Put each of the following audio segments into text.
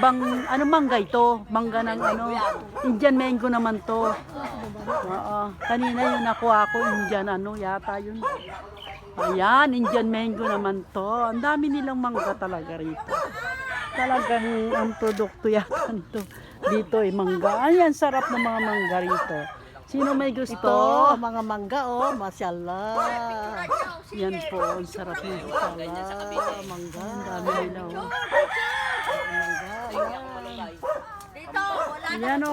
ibang, ano mangga ito? Mangga ng ano? Indian mango naman to. Oo. Kanina yung nakuha ko, Indian ano, yata yun. Ayan, Indian mango naman to. Ang dami nilang mangga talaga rito. Talagang ang produkto yata nito. Dito mangga. Ayan, sarap ng mga mangga rito. Sino may gusto? Ito, mga mangga, oh, masyallah. Yan po, ang sarap ng masala. Mangga, ang dami nila. Oh. Dito, wala na Ayan o.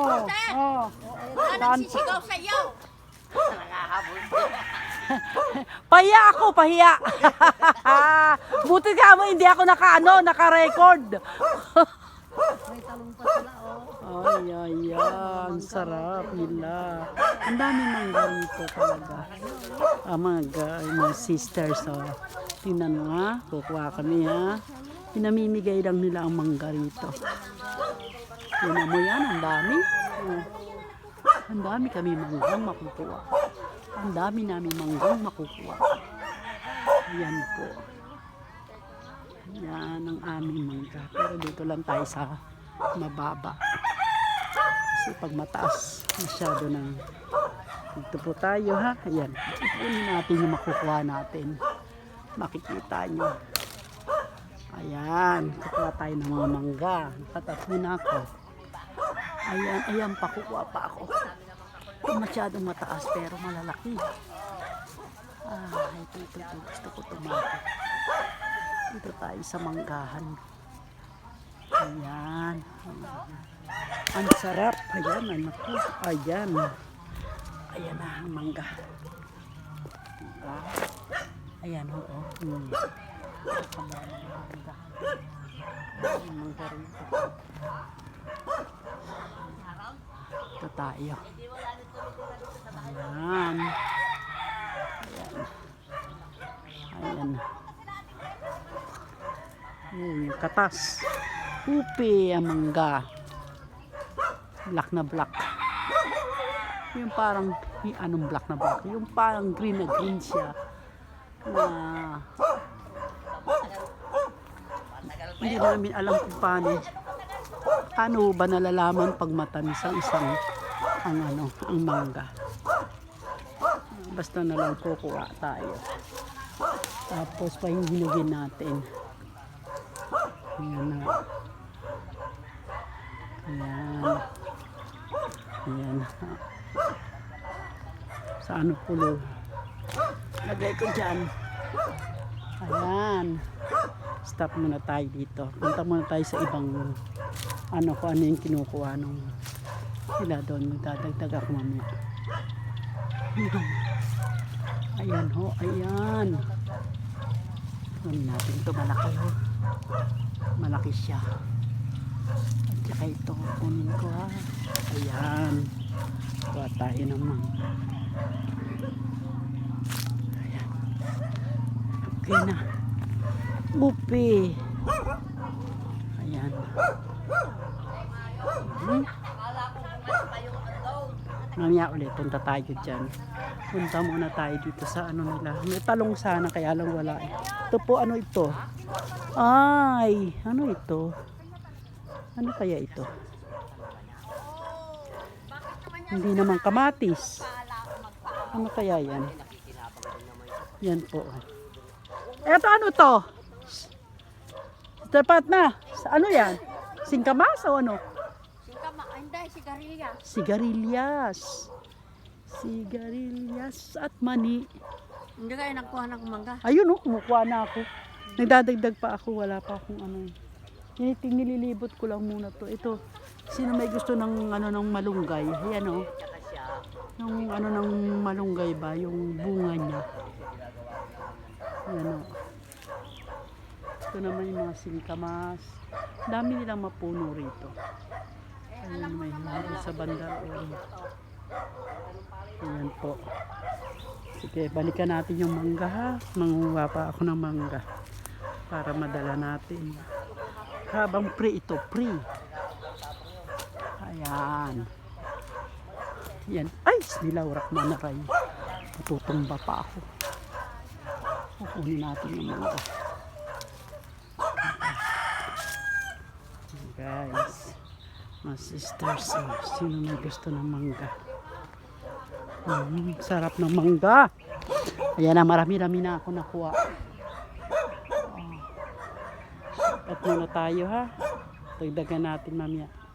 Oh. wala nang sisigaw sa iyo. Pahiya ako, pahiya. Buti ka mo, hindi ako naka-record. May talong pa sila, oh. Ay, ayan. Sarap nila. Ang dami mangga rito talaga. Mga sisters, oh. Tingnan mo ha. Kukuha kami ha. Pinamimigay lang nila ang mangga rito. Tingnan mo yan, ang dami. Oh. Ang dami kami manggang makukuha. Ang dami namin manggang makukuha. Ayan po. Yan ang aming mangga. Pero dito lang tayo sa mababa. Kasi pag mataas, masyado nang dito po tayo ha. Ayan. Ipunin natin yung makukuha natin. Makikita nyo. Ayan. Kukuha tayo ng mga mangga. Nakatatlo na ako. Ayan. Ayan. Pakukuha pa ako. Masyadong mataas pero malalaki. Ito. Gusto ko tumakot. Dito tayo sa manggahan. Ayan. Ang sarap. Ayan, anak ko. Ayan. Ayan na ang mangga. Ayan, oo. Mangga. Mangga rin ito. Ito tayo. Ayan. Ayan. Yung katas. Upi ang mangga. Black na black. Yung parang, anong black na black? Yung parang green na green siya. Na hindi namin alam kung paano ba nalalaman pag matamis ang ang mangga. Basta na lang kukuha tayo. Tapos pahinginugin natin. Ayan na. Ayan. Sa ano pulo. Lagay ko dyan. Ayan. Stop muna tayo dito. Punta muna tayo sa ibang kung ano yung kinukuha nung sila doon. Magdadagdag ako mamaya. Ayan ho. Ayan. Kunin natin ito. Malaki ho. Malaki siya. At saka ito. Kunin ko ha. Ayan. Kuha tayo naman. Ayan. Okay na. Upi. Ayan. Mamaya ulit, punta tayo dyan. Punta muna tayo dito sa ano nila. May talong sana, kaya lang wala. Ito po, ano ito? Ay, ano ito? Ano kaya ito? Hindi naman kamatis. Ano kaya yan? Yan po. Eto ano to? Dapat na. Ano yan? Singkamas o ano? Hindi, sigarilyas. Sigarilyas. Sigarilyas at mani. Hindi kayo nagkuha ng mangga. Ayun kumukuha na ako. Nagdadagdag pa ako. Wala pa akong ano. Nililibot ko lang muna to. Ito. Sino may gusto ng ng malunggay? Ayan o. Yung ng malunggay ba? Yung bunga niya. Ayan o. Ito naman yung mga singkamas. Dami nilang mapuno rito. Ayan, may halo sa banda. Ayan po. Sige, balikan natin yung mangga ha. Manguha pa ako ng mangga. Para madala natin. Habang free ito, free. Ayan. Yan. Ay, nilawrak manaray. Matutumba pa ako. Kukunin natin yung mangga. guys. Mga sisters, oh, sino may gusto ng mangga? Sarap ng mangga. Ayan na, marami-rami na ako nakuha. At muna tayo ha. Dagdagan natin mamaya.